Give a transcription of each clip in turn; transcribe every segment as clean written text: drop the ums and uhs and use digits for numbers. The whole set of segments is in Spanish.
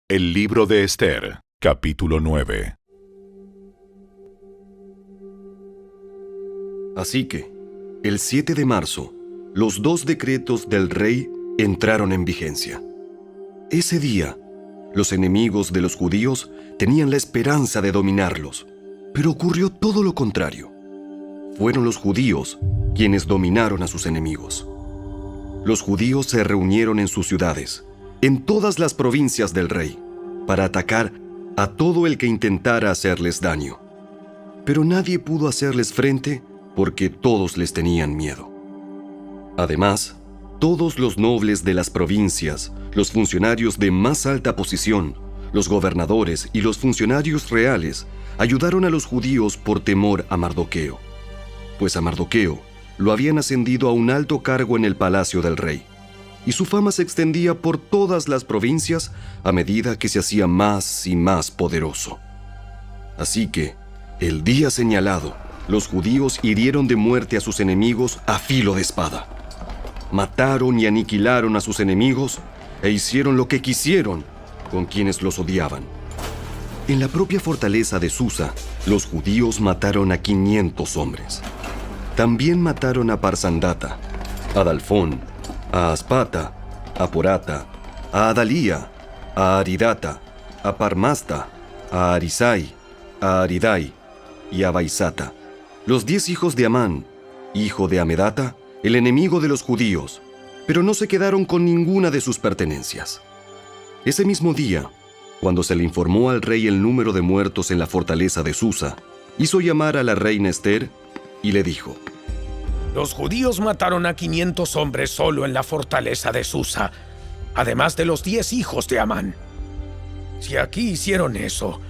El libro de Ester, capítulo 9. Así que, el 7 de marzo, los 2 decretos del rey entraron en vigencia. Ese día, los enemigos de los judíos tenían la esperanza de dominarlos, pero ocurrió todo lo contrario. Fueron los judíos quienes dominaron a sus enemigos. Los judíos se reunieron en sus ciudades, en todas las provincias del rey, para atacar a todo el que intentara hacerles daño. Pero nadie pudo hacerles frente porque todos les tenían miedo. Además, todos los nobles de las provincias, los funcionarios de más alta posición, los gobernadores y los funcionarios reales ayudaron a los judíos por temor a Mardoqueo, pues a Mardoqueo lo habían ascendido a un alto cargo en el palacio del rey, y su fama se extendía por todas las provincias a medida que se hacía más y más poderoso. Así que, el día señalado, los judíos hirieron de muerte a sus enemigos a filo de espada. Mataron y aniquilaron a sus enemigos e hicieron lo que quisieron con quienes los odiaban. En la propia fortaleza de Susa, los judíos mataron a 500 hombres. También mataron a Parsandata, a Dalfón, a Aspata, a Porata, a Adalía, a Aridata, a Parmasta, a Arisai, a Aridai y a Baisata, los 10 hijos de Amán, hijo de Amedata, el enemigo de los judíos, pero no se quedaron con ninguna de sus pertenencias. Ese mismo día, cuando se le informó al rey el número de muertos en la fortaleza de Susa, hizo llamar a la reina Ester y le dijo: Los judíos mataron a 500 hombres solo en la fortaleza de Susa, además de los 10 hijos de Amán. Si aquí hicieron eso,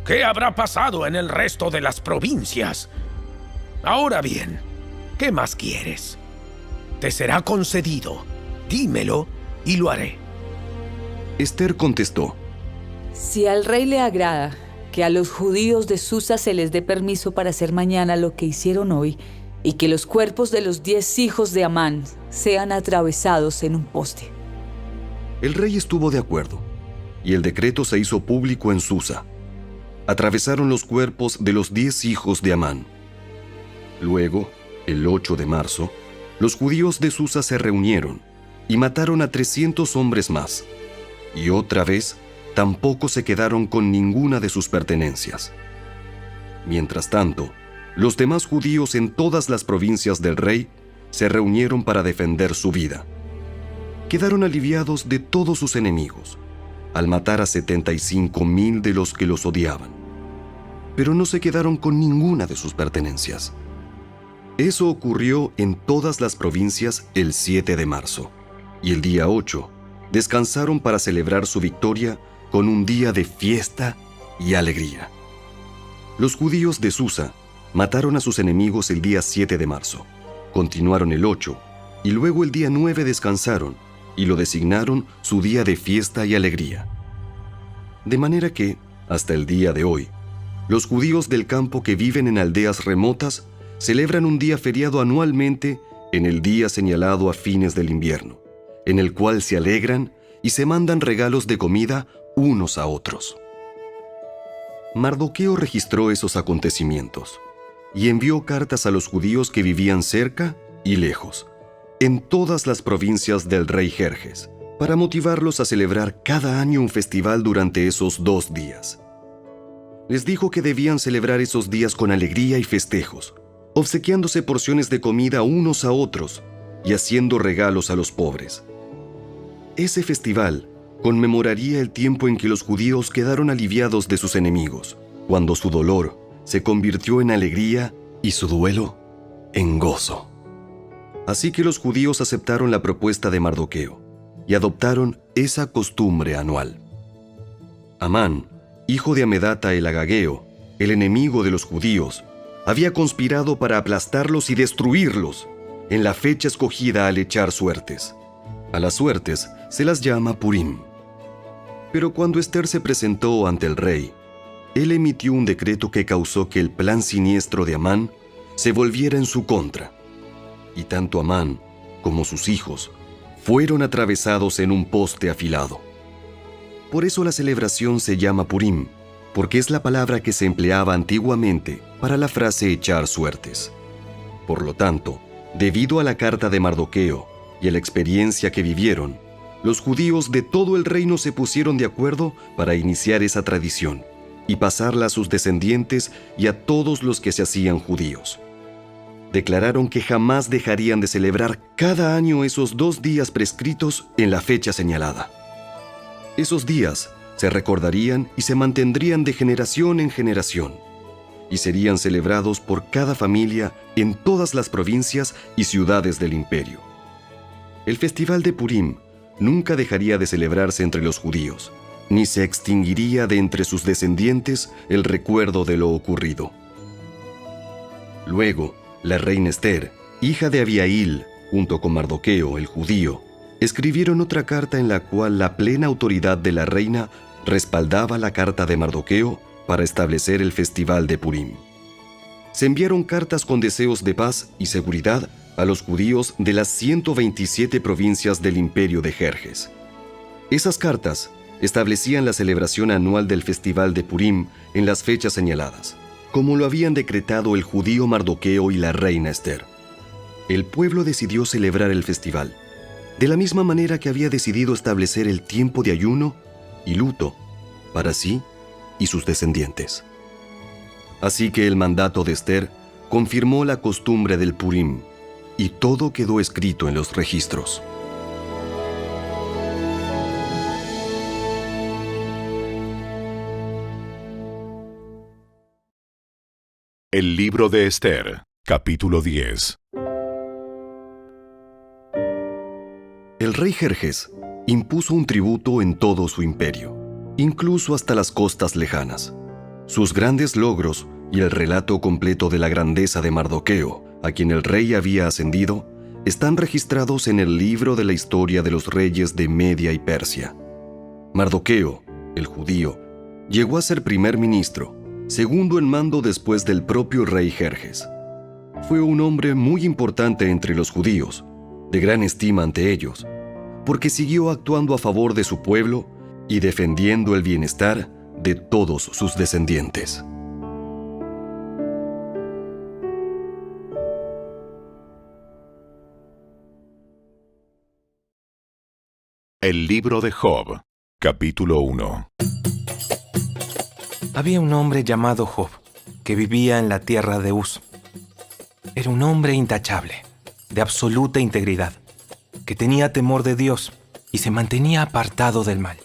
¿qué habrá pasado en el resto de las provincias? Ahora bien, ¿qué más quieres? Te será concedido. Dímelo y lo haré. Ester contestó: Si al rey le agrada que a los judíos de Susa se les dé permiso para hacer mañana lo que hicieron hoy, y que los cuerpos de los 10 hijos de Amán sean atravesados en un poste. El rey estuvo de acuerdo, y el decreto se hizo público en Susa. Atravesaron los cuerpos de los 10 hijos de Amán. Luego, el 8 de marzo, los judíos de Susa se reunieron y mataron a 300 hombres más, y otra vez tampoco se quedaron con ninguna de sus pertenencias. Mientras tanto, los demás judíos en todas las provincias del rey se reunieron para defender su vida. Quedaron aliviados de todos sus enemigos, al matar a 75,000 de los que los odiaban, pero no se quedaron con ninguna de sus pertenencias. Eso ocurrió en todas las provincias el 7 de marzo, y el día 8 descansaron para celebrar su victoria con un día de fiesta y alegría. Los judíos de Susa mataron a sus enemigos el día 7 de marzo, continuaron el 8, y luego el día 9 descansaron, y lo designaron su día de fiesta y alegría. De manera que, hasta el día de hoy, los judíos del campo que viven en aldeas remotas celebran un día feriado anualmente en el día señalado a fines del invierno, en el cual se alegran y se mandan regalos de comida unos a otros. Mardoqueo registró esos acontecimientos y envió cartas a los judíos que vivían cerca y lejos, en todas las provincias del rey Jerjes, para motivarlos a celebrar cada año un festival durante esos 2 días. Les dijo que debían celebrar esos días con alegría y festejos, obsequiándose porciones de comida unos a otros y haciendo regalos a los pobres. Ese festival conmemoraría el tiempo en que los judíos quedaron aliviados de sus enemigos, cuando su dolor se convirtió en alegría y su duelo en gozo. Así que los judíos aceptaron la propuesta de Mardoqueo y adoptaron esa costumbre anual. Amán, hijo de Amedata el Agageo, el enemigo de los judíos, había conspirado para aplastarlos y destruirlos en la fecha escogida al echar suertes. A las suertes se las llama Purim. Pero cuando Ester se presentó ante el rey, él emitió un decreto que causó que el plan siniestro de Amán se volviera en su contra, y tanto Amán como sus hijos fueron atravesados en un poste afilado. Por eso la celebración se llama Purim, porque es la palabra que se empleaba antiguamente para la frase echar suertes. Por lo tanto, debido a la carta de Mardoqueo y a la experiencia que vivieron, los judíos de todo el reino se pusieron de acuerdo para iniciar esa tradición y pasarla a sus descendientes y a todos los que se hacían judíos. Declararon que jamás dejarían de celebrar cada año esos 2 días prescritos en la fecha señalada. Esos días se recordarían y se mantendrían de generación en generación, y serían celebrados por cada familia en todas las provincias y ciudades del imperio. El festival de Purim nunca dejaría de celebrarse entre los judíos, ni se extinguiría de entre sus descendientes el recuerdo de lo ocurrido. Luego, la reina Ester, hija de Abihail, junto con Mardoqueo, el judío, escribieron otra carta en la cual la plena autoridad de la reina respaldaba la carta de Mardoqueo para establecer el festival de Purim. Se enviaron cartas con deseos de paz y seguridad a los judíos de las 127 provincias del imperio de Jerjes. Esas cartas establecían la celebración anual del festival de Purim en las fechas señaladas, como lo habían decretado el judío Mardoqueo y la reina Ester. El pueblo decidió celebrar el festival, de la misma manera que había decidido establecer el tiempo de ayuno y luto para sí y sus descendientes. Así que el mandato de Ester confirmó la costumbre del Purim, y todo quedó escrito en los registros. El libro de Ester, capítulo 10. El rey Jerjes impuso un tributo en todo su imperio, incluso hasta las costas lejanas. Sus grandes logros y el relato completo de la grandeza de Mardoqueo, a quien el rey había ascendido, están registrados en el libro de la historia de los reyes de Media y Persia. Mardoqueo, el judío, llegó a ser primer ministro, segundo en mando después del propio rey Jerjes. Fue un hombre muy importante entre los judíos, de gran estima ante ellos, porque siguió actuando a favor de su pueblo y defendiendo el bienestar de todos sus descendientes. El libro de Job, capítulo 1. Había un hombre llamado Job, que vivía en la tierra de Uz. Era un hombre intachable, de absoluta integridad, que tenía temor de Dios y se mantenía apartado del mal.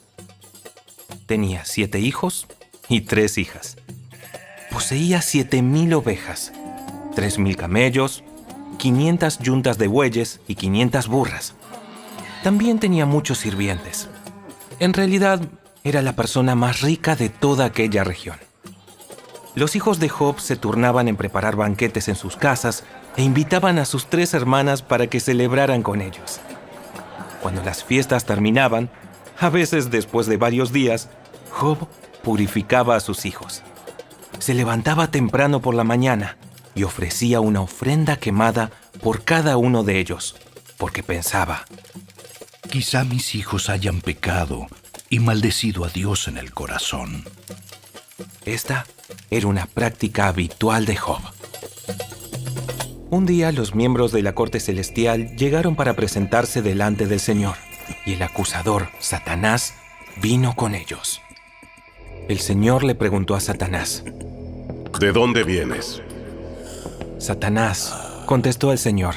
Tenía 7 hijos y 3 hijas. Poseía 7,000 ovejas, 3,000 camellos, 500 yuntas de bueyes y 500 burras. También tenía muchos sirvientes. En realidad, era la persona más rica de toda aquella región. Los hijos de Job se turnaban en preparar banquetes en sus casas e invitaban a sus 3 hermanas para que celebraran con ellos. Cuando las fiestas terminaban, a veces después de varios días, Job purificaba a sus hijos. Se levantaba temprano por la mañana y ofrecía una ofrenda quemada por cada uno de ellos, porque pensaba: quizá mis hijos hayan pecado y maldecido a Dios en el corazón. Esta era una práctica habitual de Job. Un día los miembros de la corte celestial llegaron para presentarse delante del Señor, y el acusador, Satanás, vino con ellos. El Señor le preguntó a Satanás: ¿De dónde vienes? Satanás, contestó el Señor: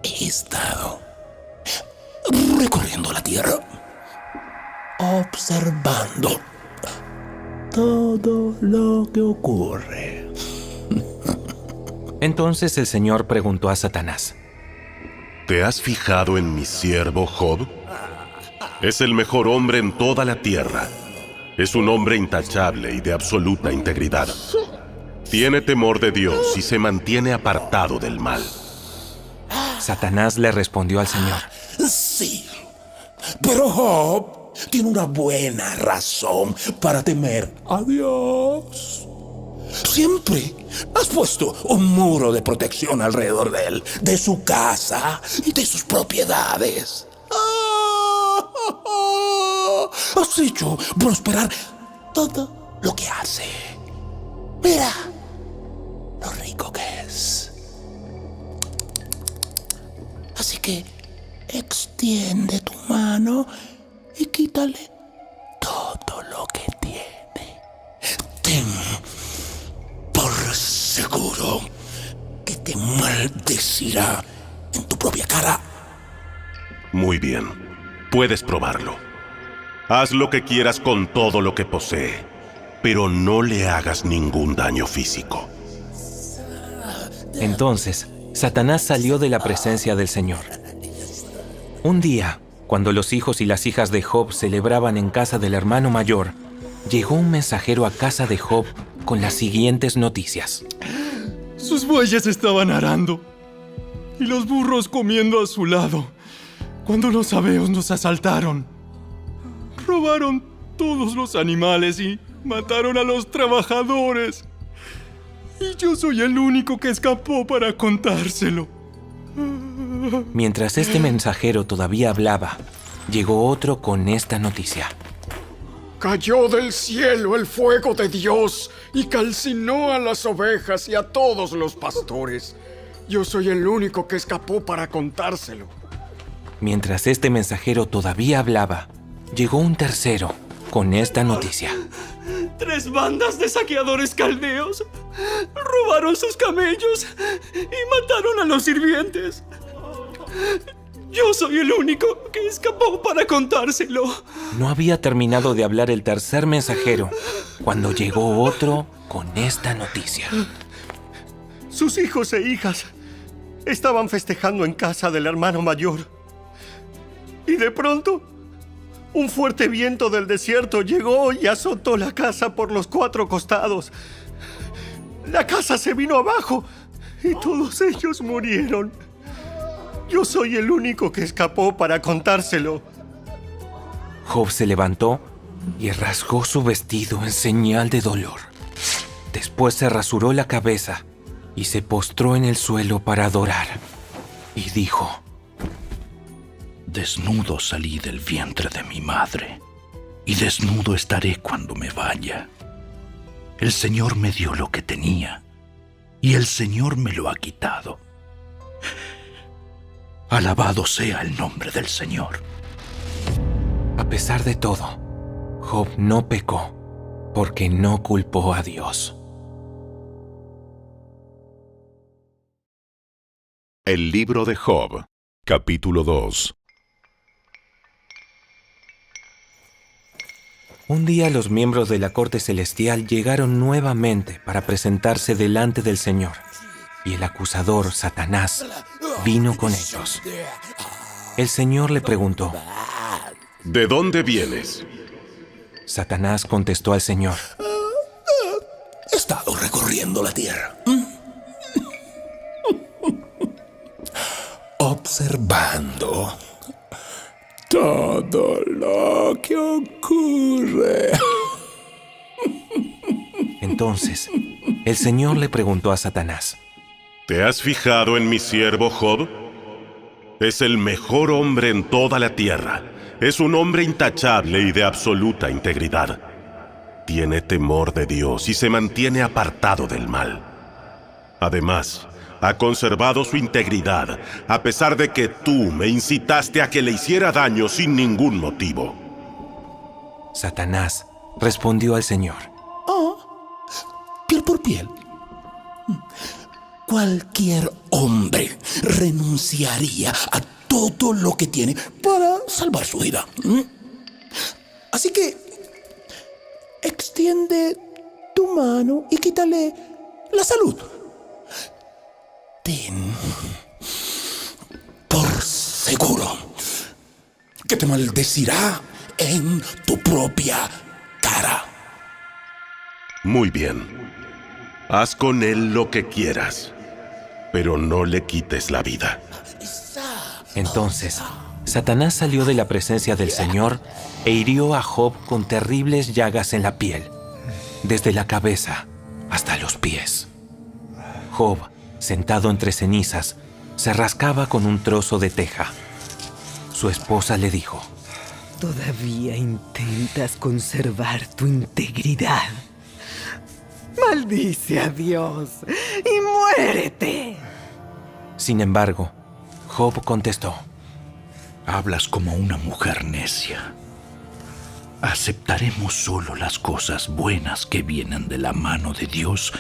He estado recorriendo la tierra, observando todo lo que ocurre. Entonces el Señor preguntó a Satanás: ¿Te has fijado en mi siervo Job? Es el mejor hombre en toda la tierra. Es un hombre intachable y de absoluta integridad. Tiene temor de Dios y se mantiene apartado del mal. Satanás le respondió al Señor: Sí, pero Job tiene una buena razón para temer a Dios. Siempre has puesto un muro de protección alrededor de él, de su casa y de sus propiedades. Has hecho prosperar todo lo que hace. Mira lo rico que es. Así que extiende tu mano y quítale todo lo que tiene. Ten por seguro que te maldecirá en tu propia cara. Muy bien, puedes probarlo. Haz lo que quieras con todo lo que posee, pero no le hagas ningún daño físico. Entonces, Satanás salió de la presencia del Señor. Un día, cuando los hijos y las hijas de Job celebraban en casa del hermano mayor, llegó un mensajero a casa de Job con las siguientes noticias. Sus bueyes estaban arando y los burros comiendo a su lado cuando los sabeos nos asaltaron. Robaron todos los animales y mataron a los trabajadores. Y yo soy el único que escapó para contárselo. Mientras este mensajero todavía hablaba, llegó otro con esta noticia. Cayó del cielo el fuego de Dios y calcinó a las ovejas y a todos los pastores. Yo soy el único que escapó para contárselo. Mientras este mensajero todavía hablaba, llegó un tercero con esta noticia. 3 bandas de saqueadores caldeos robaron sus camellos y mataron a los sirvientes. Yo soy el único que escapó para contárselo. No había terminado de hablar el tercer mensajero cuando llegó otro con esta noticia. Sus hijos e hijas estaban festejando en casa del hermano mayor. Y de pronto, un fuerte viento del desierto llegó y azotó la casa por los 4 costados. La casa se vino abajo y todos ellos murieron. Yo soy el único que escapó para contárselo. Job se levantó y rasgó su vestido en señal de dolor. Después se rasuró la cabeza y se postró en el suelo para adorar. Y dijo: Desnudo salí del vientre de mi madre, y desnudo estaré cuando me vaya. El Señor me dio lo que tenía, y el Señor me lo ha quitado. Alabado sea el nombre del Señor. A pesar de todo, Job no pecó, porque no culpó a Dios. El libro de Job, capítulo 2. Un día los miembros de la corte celestial llegaron nuevamente para presentarse delante del Señor, y el acusador, Satanás, vino con ellos. El Señor le preguntó: ¿De dónde vienes? Satanás contestó al Señor: He estado recorriendo la tierra, observando todo lo que ocurre. Entonces, el Señor le preguntó a Satanás: ¿Te has fijado en mi siervo Job? Es el mejor hombre en toda la tierra. Es un hombre intachable y de absoluta integridad. Tiene temor de Dios y se mantiene apartado del mal. Además, ha conservado su integridad, a pesar de que tú me incitaste a que le hiciera daño sin ningún motivo. Satanás respondió al Señor: Piel por piel. Cualquier hombre renunciaría a todo lo que tiene para salvar su vida. Así que extiende tu mano y quítale la salud. Ten por seguro que te maldecirá en tu propia cara. Muy bien. Haz con él lo que quieras, pero no le quites la vida. Entonces, Satanás salió de la presencia del Señor e hirió a Job con terribles llagas en la piel, desde la cabeza hasta los pies. Job, sentado entre cenizas, se rascaba con un trozo de teja. Su esposa le dijo: Todavía intentas conservar tu integridad. Maldice a Dios y muérete. Sin embargo, Job contestó: Hablas como una mujer necia. Aceptaremos solo las cosas buenas que vienen de la mano de Dios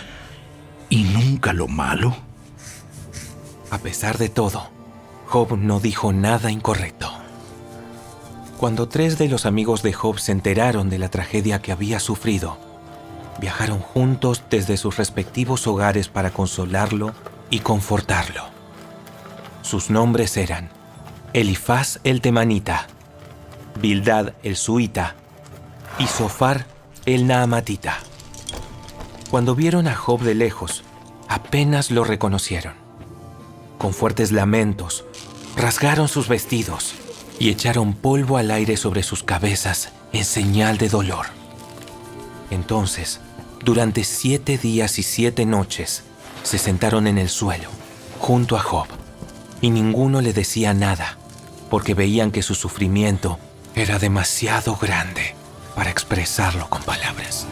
y nunca lo malo. A pesar de todo, Job no dijo nada incorrecto. Cuando 3 de los amigos de Job se enteraron de la tragedia que había sufrido, viajaron juntos desde sus respectivos hogares para consolarlo y confortarlo. Sus nombres eran Elifaz el temanita, Bildad el suita y Zofar el naamatita. Cuando vieron a Job de lejos, apenas lo reconocieron. Con fuertes lamentos, rasgaron sus vestidos y echaron polvo al aire sobre sus cabezas en señal de dolor. Entonces, durante 7 días y 7 noches, se sentaron en el suelo, junto a Job, y ninguno le decía nada, porque veían que su sufrimiento era demasiado grande para expresarlo con palabras.